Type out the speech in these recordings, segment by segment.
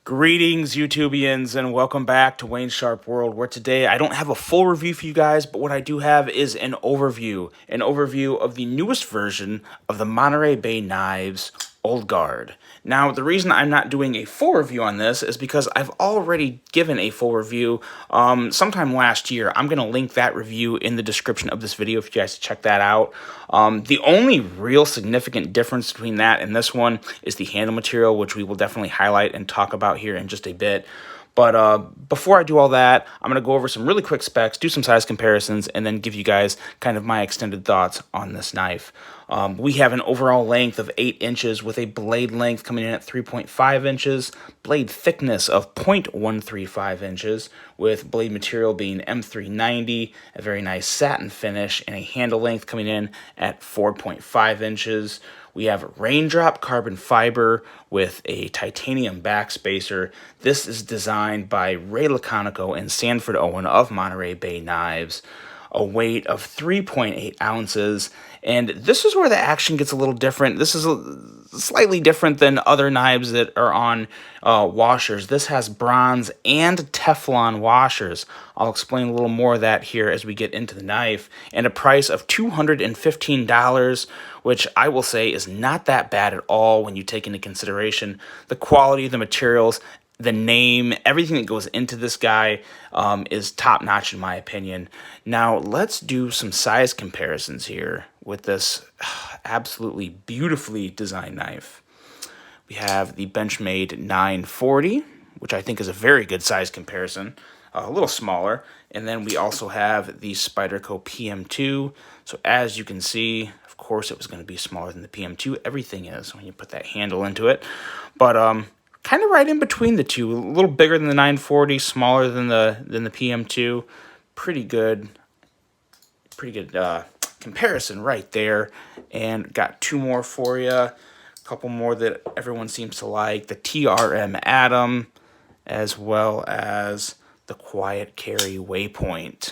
Greetings, YouTubians, and welcome back to Wayne's Sharp World, where today I don't have a full review for you guys, but what I do have is an overview of the newest version of the Monterey Bay Knives Old Guard. Now, the reason I'm not doing a full review on this is because I've already given a full review sometime last year. I'm going to link that review in the description of this video if you guys check that out. The only real significant difference between that and this one is the handle material, which we will definitely highlight and talk about here in just a bit. But before I do all that, I'm going to go over some really quick specs, do some size comparisons, and then give you guys kind of my extended thoughts on this knife. We have an overall length of 8 inches with a blade length coming in at 3.5 inches, blade thickness of 0.135 inches, with blade material being M390, a very nice satin finish, and a handle length coming in at 4.5 inches. We have raindrop carbon fiber with a titanium backspacer. This is designed by Ray Laconico and Sanford Owen of Monterey Bay Knives. A weight of 3.8 ounces, and this is where the action gets a little different. This is slightly different than other knives that are on washers. This has bronze and Teflon washers. I'll explain a little more of that here as we get into the knife, and a price of $215, which I will say is not that bad at all when you take into consideration the quality of the materials. The name, everything that goes into this guy is top-notch in my opinion. Now, let's do some size comparisons here with this absolutely beautifully designed knife. We have the Benchmade 940, which I think is a very good size comparison, a little smaller. And then we also have the Spyderco PM2. So as you can see, of course it was going to be smaller than the PM2. Everything is when you put that handle into it. But kind of right in between the two, a little bigger than the 940, smaller than the PM2. Pretty good comparison right there. And got two more for you, a couple more that everyone seems to like: the TRM Atom, as well as the Quiet Carry Waypoint.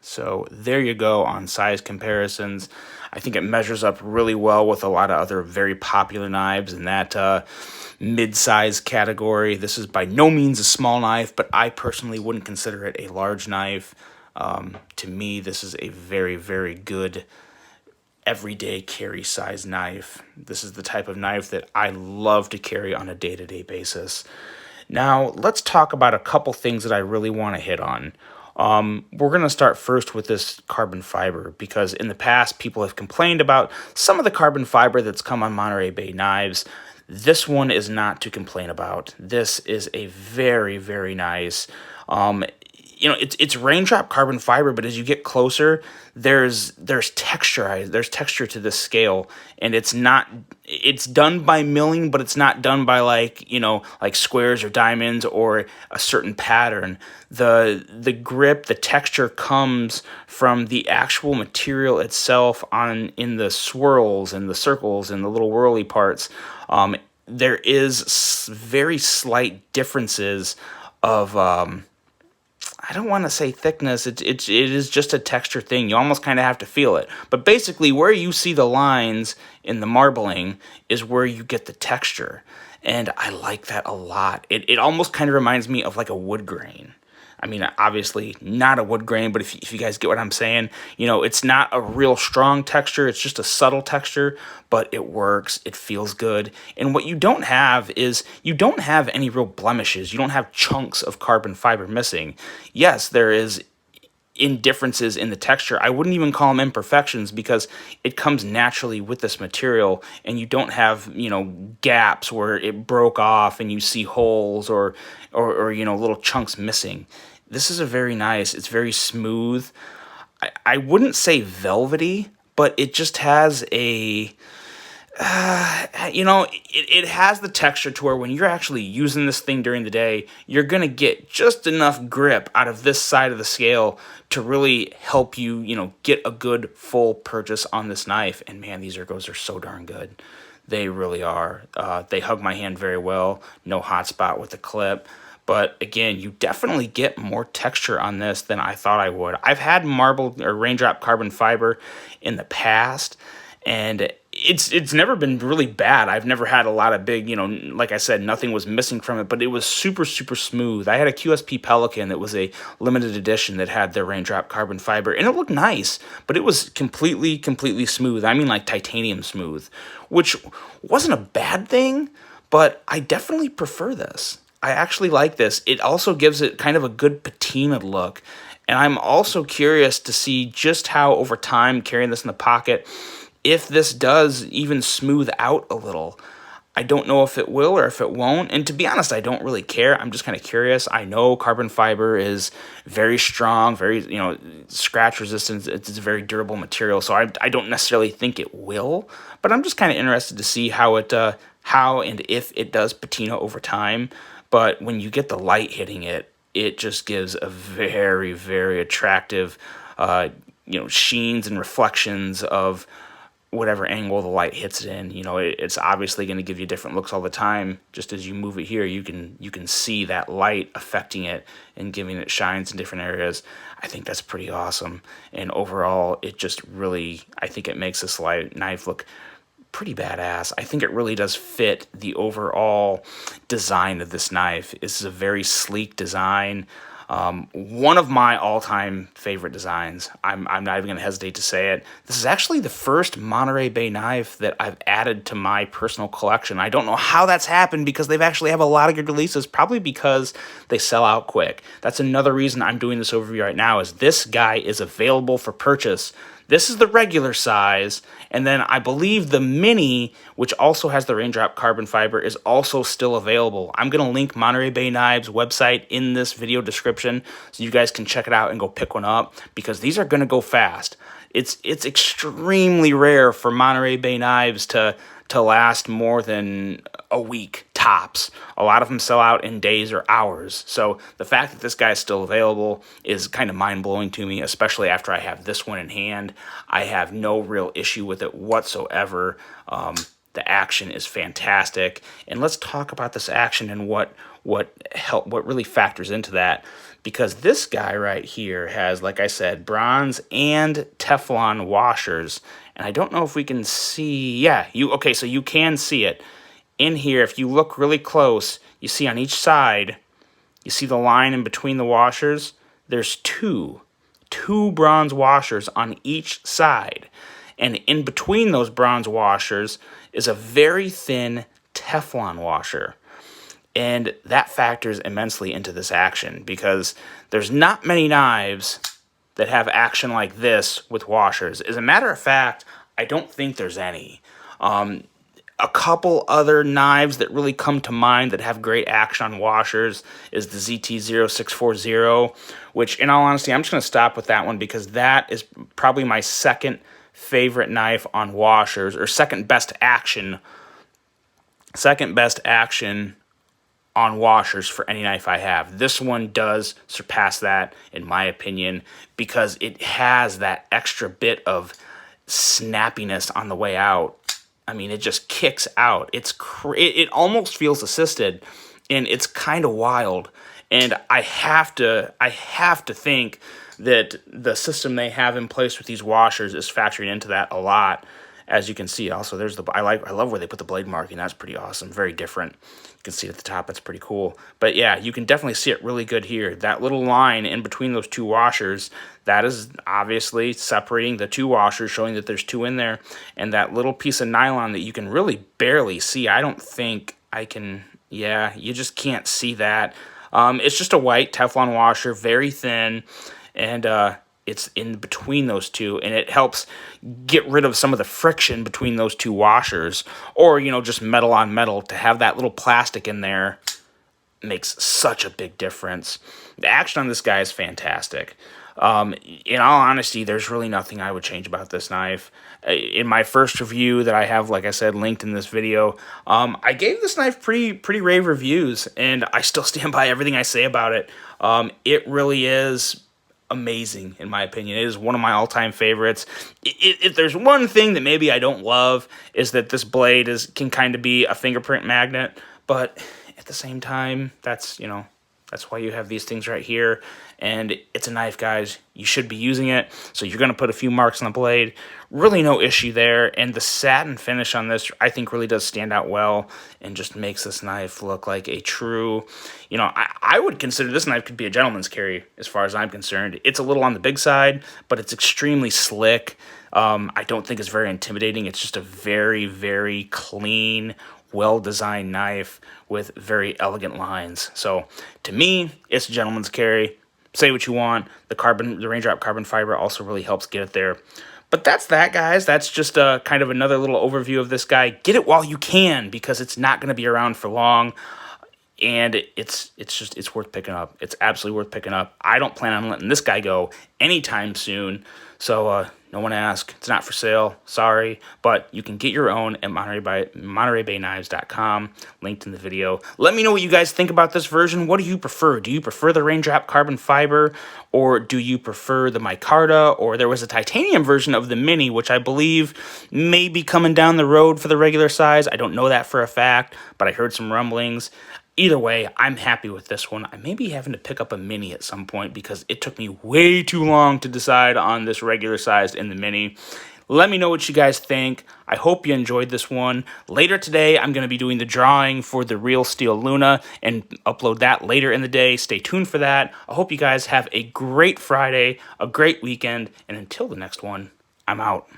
So there you go on size comparisons. I think it measures up really well with a lot of other very popular knives in that mid-size category. This is by no means a small knife, but I personally wouldn't consider it a large knife. To me, this is a very, very good everyday carry size knife. This is the type of knife that I love to carry on a day-to-day basis. Now, let's talk about a couple things that I really want to hit on. We're going to start first with this carbon fiber, because in the past people have complained about some of the carbon fiber that's come on Monterey Bay knives. This one is not to complain about. This is a very, very nice, it's raindrop carbon fiber, but as you get closer, there's texture. There's texture to this scale, and it's done by milling, but it's not done by like squares or diamonds or a certain pattern. The grip, the texture comes from the actual material itself in the swirls and the circles and the little whirly parts. There is very slight differences of I don't want to say thickness. It is just a texture thing. You almost kind of have to feel it. But basically, where you see the lines in the marbling is where you get the texture. And I like that a lot. It almost kind of reminds me of like a wood grain. I mean, obviously not a wood grain, but if you guys get what I'm saying, it's not a real strong texture. It's just a subtle texture, but it works. It feels good. And what you don't have is you don't have any real blemishes. You don't have chunks of carbon fiber missing. Yes, there is indifferences in the texture. I wouldn't even call them imperfections, because it comes naturally with this material, and you don't have gaps where it broke off and you see holes or little chunks missing. This is it's very smooth. I wouldn't say velvety, but it just has it has the texture to where when you're actually using this thing during the day, you're going to get just enough grip out of this side of the scale to really help you, get a good full purchase on this knife. And man, these ergos are so darn good. They really are. They hug my hand very well. No hot spot with the clip. But again, you definitely get more texture on this than I thought I would. I've had marble or raindrop carbon fiber in the past, and it's never been really bad. I've never had a lot of big, like I said, nothing was missing from it, but it was super, super smooth. I had a QSP Pelican that was a limited edition that had the raindrop carbon fiber, and it looked nice, but it was completely, completely smooth. I mean, like titanium smooth, which wasn't a bad thing, but I definitely prefer this. I actually like this. It also gives it kind of a good patina look. And I'm also curious to see just how over time carrying this in the pocket, if this does even smooth out a little. I don't know if it will or if it won't. And to be honest, I don't really care. I'm just kind of curious. I know carbon fiber is very strong, very, scratch resistant. It's a very durable material. So I don't necessarily think it will, but I'm just kind of interested to see how and if it does patina over time. But when you get the light hitting it, it just gives a very, very attractive, sheens and reflections of whatever angle the light hits it in. It's obviously going to give you different looks all the time. Just as you move it here, you can see that light affecting it and giving it shines in different areas. I think that's pretty awesome. And overall, it just really, I think it makes this knife look pretty badass. I think it really does fit the overall design of this knife. This is a very sleek design. One of my all-time favorite designs. I'm not even going to hesitate to say it. This is actually the first Monterey Bay knife that I've added to my personal collection. I don't know how that's happened because they've actually have a lot of good releases, probably because they sell out quick. That's another reason I'm doing this overview right now, is this guy is available for purchase. This is the regular size, and then I believe the mini, which also has the raindrop carbon fiber, is also still available. I'm going to link Monterey Bay Knives website in this video description so you guys can check it out and go pick one up, because these are going to go fast. It's extremely rare for Monterey Bay Knives to last more than a week tops. A lot of them sell out in days or hours. So the fact that this guy is still available is kind of mind-blowing to me, especially after I have this one in hand. I have no real issue with it whatsoever. The action is fantastic. And let's talk about this action and what really factors into that. Because this guy right here has, like I said, bronze and Teflon washers. And I don't know if we can see, so you can see it. In here, if you look really close, you see on each side, you see the line in between the washers? There's two bronze washers on each side. And in between those bronze washers is a very thin Teflon washer. And that factors immensely into this action, because there's not many knives that have action like this with washers. As a matter of fact, I don't think there's any. A couple other knives that really come to mind that have great action on washers is the ZT0640, which, in all honesty, I'm just going to stop with that one, because that is probably my second favorite knife on washers, or second best action on washers for any knife I have. This one does surpass that, in my opinion, because it has that extra bit of snappiness on the way out. I mean, it just kicks out. It almost feels assisted, and it's kind of wild. And I have to think that the system they have in place with these washers is factoring into that a lot. As you can see, also I love where they put the blade marking. That's pretty awesome. Very different. You can see it at the top. That's pretty cool. But yeah, you can definitely see it really good here. That little line in between those two washers, that is obviously separating the two washers, showing that there's two in there. And that little piece of nylon that you can really barely see. I don't think I can. Yeah, you just can't see that. It's just a white Teflon washer, very thin, and it's in between those two, and it helps get rid of some of the friction between those two washers, or, just metal on metal. To have that little plastic in there makes such a big difference. The action on this guy is fantastic. In all honesty, there's really nothing I would change about this knife. In my first review that I have, like I said, linked in this video, I gave this knife pretty rave reviews, and I still stand by everything I say about it. It really is amazing, in my opinion. It is one of my all-time favorites. If there's one thing that maybe I don't love, is that this blade can kind of be a fingerprint magnet, but at the same time, that's That's why you have these things right here. And it's a knife, guys. You should be using it. So you're going to put a few marks on the blade. Really no issue there. And the satin finish on this, I think, really does stand out well and just makes this knife look like a true, I would consider this knife could be a gentleman's carry as far as I'm concerned. It's a little on the big side, but it's extremely slick. I don't think it's very intimidating. It's just a very, very clean, well-designed knife with very elegant lines. So to me, it's a gentleman's carry. Say what you want. The raindrop carbon fiber also really helps get it there. But that's that, guys. That's just kind of another little overview of this guy. Get it while you can, because it's not going to be around for long. And it's worth picking up. It's absolutely worth picking up. I don't plan on letting this guy go anytime soon. So no one ask. It's not for sale. Sorry. But you can get your own at MontereyBayKnives.com. Linked in the video. Let me know what you guys think about this version. What do you prefer? Do you prefer the raindrop carbon fiber? Or do you prefer the micarta? Or there was a titanium version of the mini, which I believe may be coming down the road for the regular size. I don't know that for a fact, but I heard some rumblings. Either way, I'm happy with this one. I may be having to pick up a mini at some point because it took me way too long to decide on this regular size and the mini. Let me know what you guys think. I hope you enjoyed this one. Later today, I'm going to be doing the drawing for the Real Steel Luna and upload that later in the day. Stay tuned for that. I hope you guys have a great Friday, a great weekend, and until the next one, I'm out.